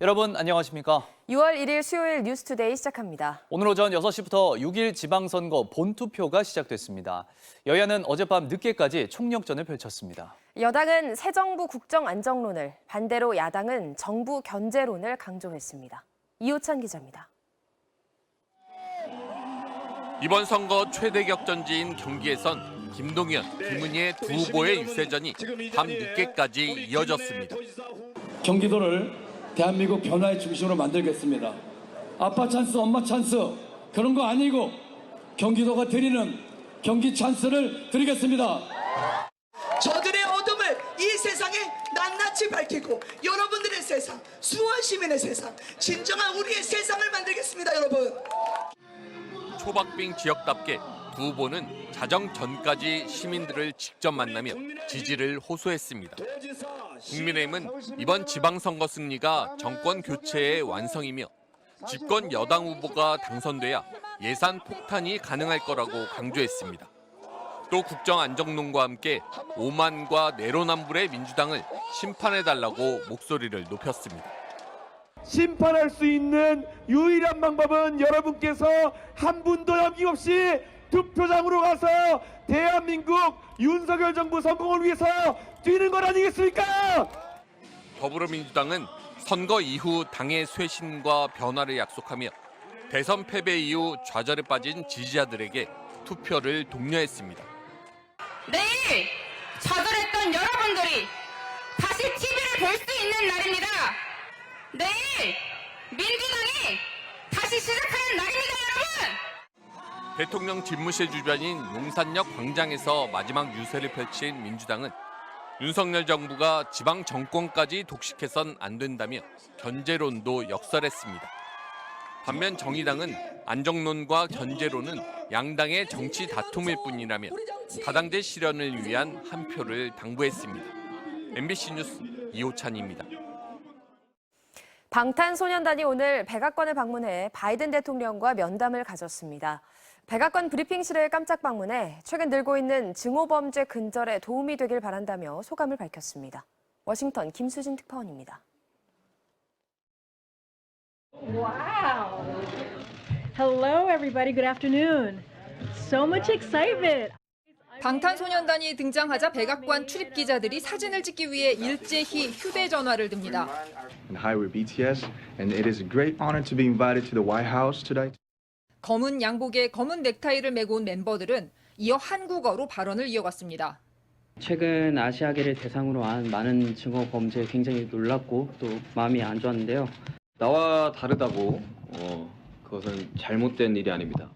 여러분 안녕하십니까? 6월 1일 수요일 뉴스투데이 시작합니다. 오늘 오전 6시부터 6일 지방선거 본투표가 시작됐습니다. 여야는 어젯밤 늦게까지 총력전을 펼쳤습니다. 여당은 새 정부 국정 안정론을, 반대로 야당은 정부 견제론을 강조했습니다. 이호찬 기자입니다. 이번 선거 최대 격전지인 경기에선 김동연, 김은희의 두 후보의 유세전이 밤 늦게까지 이어졌습니다. 경기도를 대한민국 변화의 중심으로 만들겠습니다. 아빠 찬스, 엄마 찬스 그런 거 아니고 경기도가 드리는 경기 찬스를 드리겠습니다. 저들의 어둠을 이 세상에 낱낱이 밝히고 여러분들의 세상, 수원 시민의 세상, 진정한 우리의 세상을 만들겠습니다, 여러분. 초박빙 지역답게 두 후보는 자정 전까지 시민들을 직접 만나며 지지를 호소했습니다. 국민의힘은 이번 지방선거 승리가 정권 교체의 완성이며 집권 여당 후보가 당선돼야 예산 폭탄이 가능할 거라고 강조했습니다. 또 국정안정론과 함께 오만과 내로남불의 민주당을 심판해달라고 목소리를 높였습니다. 심판할 수 있는 유일한 방법은 여러분께서 한 분도 남김없이 투표장으로 가서 대한민국 윤석열 정부 성공을 위해서 뛰는 것 아니겠습니까? 더불어민주당은 선거 이후 당의 쇄신과 변화를 약속하며 대선 패배 이후 좌절에 빠진 지지자들에게 투표를 독려했습니다. 내일 좌절했던 여러분들이 다시 TV를 볼 수 있는 날입니다. 내일 민주당이 다시 시작하는 날입니다, 여러분! 대통령 집무실 주변인 용산역 광장에서 마지막 유세를 펼친 민주당은 윤석열 정부가 지방 정권까지 독식해선 안 된다며 견제론도 역설했습니다. 반면 정의당은 안정론과 견제론은 양당의 정치 다툼일 뿐이라며 다당제 실현을 위한 한 표를 당부했습니다. MBC 뉴스 이호찬입니다. 방탄소년단이 오늘 백악관을 방문해 바이든 대통령과 면담을 가졌습니다. 백악관 브리핑실을 깜짝 방문해 최근 늘고 있는 증오범죄 근절에 도움이 되길 바란다며 소감을 밝혔습니다. 워싱턴 김수진 특파원입니다. Wow. Hello, everybody. Good afternoon. So much excitement. 방탄소년단이 등장하자 백악관 출입 기자들이 사진을 찍기 위해 일제히 휴대전화를 듭니다. Hi, we're BTS, and it is a great honor to be invited to the White House today. 검은 양복에 검은 넥타이를 메고 온 멤버들은 이어 한국어로 발언을 이어갔습니다. 최근 아시아계를 대상으로 한 많은 증오 범죄에 굉장히 놀랐고 또 마음이 안 좋았는데요. 나와 다르다고 그것은 잘못된 일이 아닙니다.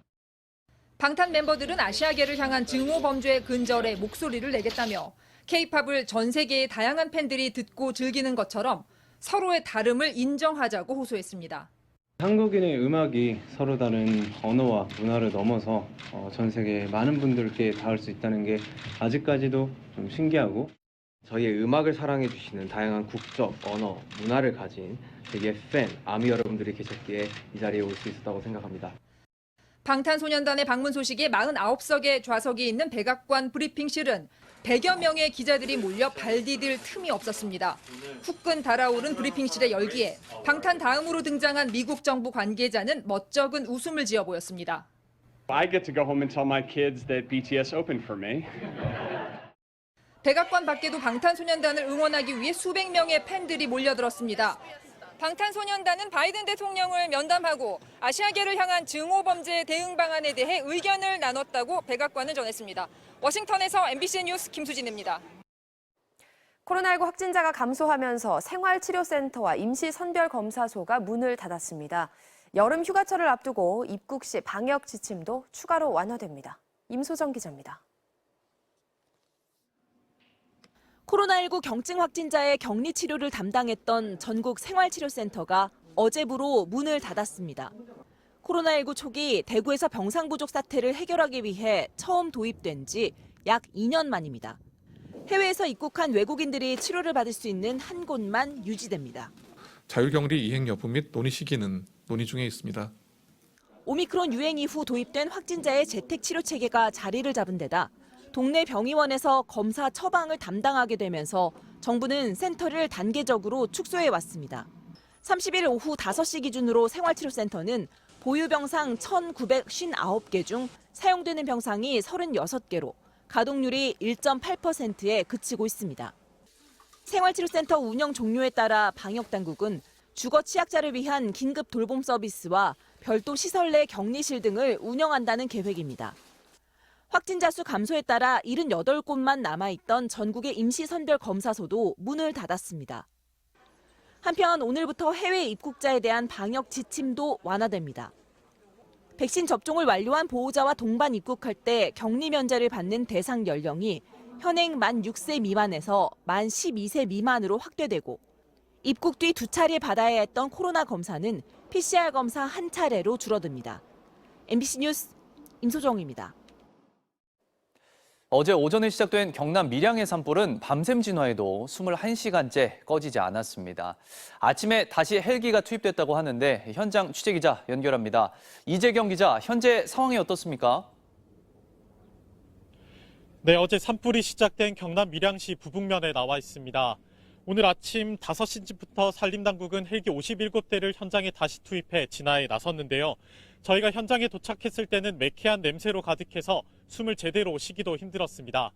방탄 멤버들은 아시아계를 향한 증오 범죄 근절에 목소리를 내겠다며 K-팝을 전 세계의 다양한 팬들이 듣고 즐기는 것처럼 서로의 다름을 인정하자고 호소했습니다. 한국인의 음악이 서로 다른 언어와 문화를 넘어서 전 세계 많은 분들께 닿을 수 있다는 게 아직까지도 좀 신기하고 저희의 음악을 사랑해 주시는 다양한 국적, 언어, 문화를 가진 세계 팬, 아미 여러분들이 계셨기에 이 자리에 올 수 있었다고 생각합니다. 방탄소년단의 방문 소식에 49석의 좌석이 있는 백악관 브리핑실은 100여 명의 기자들이 몰려 발 디딜 틈이 없었습니다. 후끈 달아오른 브리핑실의 열기에 방탄 다음으로 등장한 미국 정부 관계자는 멋쩍은 웃음을 지어 보였습니다. I get to go home and tell my kids that BTS opened for me. 백악관 밖에도 방탄소년단을 응원하기 위해 수백 명의 팬들이 몰려들었습니다. 방탄소년단은 바이든 대통령을 면담하고 아시아계를 향한 증오범죄 대응 방안에 대해 의견을 나눴다고 백악관은 전했습니다. 워싱턴에서 MBC 뉴스 김수진입니다. 코로나19 확진자가 감소하면서 생활치료센터와 임시선별검사소가 문을 닫았습니다. 여름 휴가철을 앞두고 입국 시 방역 지침도 추가로 완화됩니다. 임소정 기자입니다. 코로나19 경증 확진자의 격리 치료를 담당했던 전국 생활치료센터가 어제부로 문을 닫았습니다. 코로나19 초기 대구에서 병상 부족 사태를 해결하기 위해 처음 도입된 지 약 2년 만입니다. 해외에서 입국한 외국인들이 치료를 받을 수 있는 한 곳만 유지됩니다. 자율격리 이행 여부 및 논의 시기는 논의 중에 있습니다. 오미크론 유행 이후 도입된 확진자의 재택치료 체계가 자리를 잡은 데다 동네 병의원에서 검사 처방을 담당하게 되면서 정부는 센터를 단계적으로 축소해 왔습니다. 30일 오후 5시 기준으로 생활치료센터는 보유 병상 1,959개 중 사용되는 병상이 36개로 가동률이 1.8%에 그치고 있습니다. 생활치료센터 운영 종료에 따라 방역당국은 주거 취약자를 위한 긴급 돌봄 서비스와 별도 시설 내 격리실 등을 운영한다는 계획입니다. 확진자 수 감소에 따라 78곳만 남아있던 전국의 임시선별검사소도 문을 닫았습니다. 한편 오늘부터 해외 입국자에 대한 방역 지침도 완화됩니다. 백신 접종을 완료한 보호자와 동반 입국할 때 격리 면제를 받는 대상 연령이 현행 만 6세 미만에서 만 12세 미만으로 확대되고 입국 뒤 2차례 받아야 했던 코로나 검사는 PCR 검사 1차례로 줄어듭니다. MBC 뉴스 임소정입니다. 어제 오전에 시작된 경남 밀양의 산불은 밤샘 진화에도 21시간째 꺼지지 않았습니다. 아침에 다시 헬기가 투입됐다고 하는데 현장 취재기자 연결합니다. 이재경 기자, 현재 상황이 어떻습니까? 네, 어제 산불이 시작된 경남 밀양시 부북면에 나와 있습니다. 오늘 아침 5시쯤부터 산림당국은 헬기 57대를 현장에 다시 투입해 진화에 나섰는데요. 저희가 현장에 도착했을 때는 매캐한 냄새로 가득해서 숨을 제대로 쉬기도 힘들었습니다.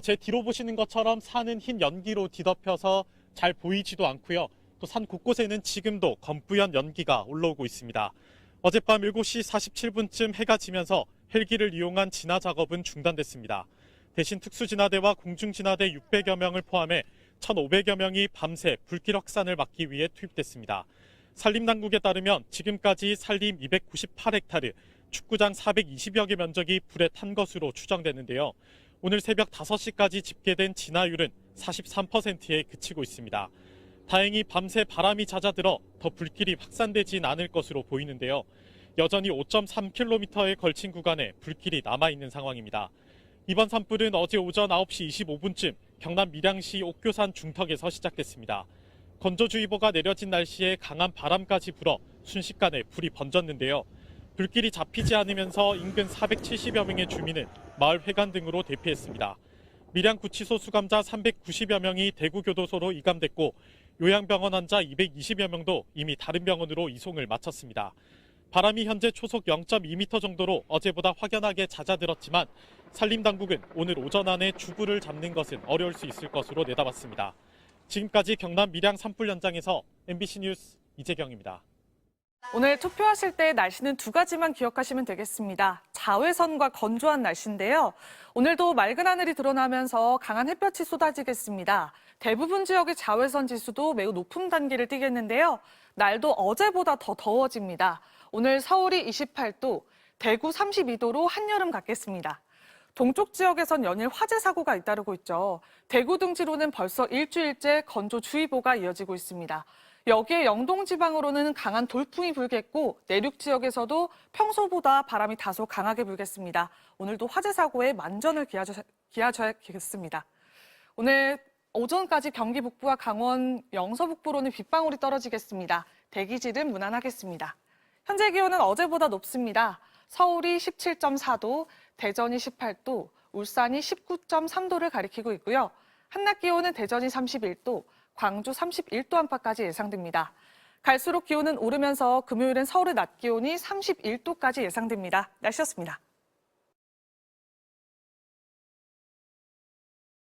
제 뒤로 보시는 것처럼 산은 흰 연기로 뒤덮여서 잘 보이지도 않고요. 또 산 곳곳에는 지금도 검뿌연 연기가 올라오고 있습니다. 어젯밤 7시 47분쯤 해가 지면서 헬기를 이용한 진화 작업은 중단됐습니다. 대신 특수진화대와 공중진화대 600여 명을 포함해 1,500여 명이 밤새 불길 확산을 막기 위해 투입됐습니다. 산림당국에 따르면 지금까지 산림 298헥타르, 축구장 420여 개 면적이 불에 탄 것으로 추정되는데요. 오늘 새벽 5시까지 집계된 진화율은 43%에 그치고 있습니다. 다행히 밤새 바람이 잦아들어 더 불길이 확산되진 않을 것으로 보이는데요. 여전히 5.3km에 걸친 구간에 불길이 남아있는 상황입니다. 이번 산불은 어제 오전 9시 25분쯤 경남 밀양시 옥교산 중턱에서 시작됐습니다. 건조주의보가 내려진 날씨에 강한 바람까지 불어 순식간에 불이 번졌는데요. 불길이 잡히지 않으면서 인근 470여 명의 주민은 마을 회관 등으로 대피했습니다. 밀양구치소 수감자 390여 명이 대구교도소로 이감됐고 요양병원 환자 220여 명도 이미 다른 병원으로 이송을 마쳤습니다. 바람이 현재 초속 0.2m 정도로 어제보다 확연하게 잦아들었지만 산림당국은 오늘 오전 안에 주부를 잡는 것은 어려울 수 있을 것으로 내다봤습니다. 지금까지 경남 밀양 산불 현장에서 MBC 뉴스 이재경입니다. 오늘 투표하실 때 날씨는 두 가지만 기억하시면 되겠습니다. 자외선과 건조한 날씨인데요. 오늘도 맑은 하늘이 드러나면서 강한 햇볕이 쏟아지겠습니다. 대부분 지역의 자외선 지수도 매우 높은 단계를 띠겠는데요. 날도 어제보다 더 더워집니다. 오늘 서울이 28도, 대구 32도로 한여름 같겠습니다. 동쪽 지역에선 연일 화재 사고가 잇따르고 있죠. 대구 등지로는 벌써 일주일째 건조주의보가 이어지고 있습니다. 여기에 영동 지방으로는 강한 돌풍이 불겠고 내륙 지역에서도 평소보다 바람이 다소 강하게 불겠습니다. 오늘도 화재 사고에 만전을 기하셔야겠습니다. 오늘 오전까지 경기 북부와 강원 영서 북부로는 빗방울이 떨어지겠습니다. 대기질은 무난하겠습니다. 현재 기온은 어제보다 높습니다. 서울이 17.4도, 대전이 18도, 울산이 19.3도를 가리키고 있고요. 한낮 기온은 대전이 31도, 광주 31도 안팎까지 예상됩니다. 갈수록 기온은 오르면서 금요일엔 서울의 낮 기온이 31도까지 예상됩니다. 날씨였습니다.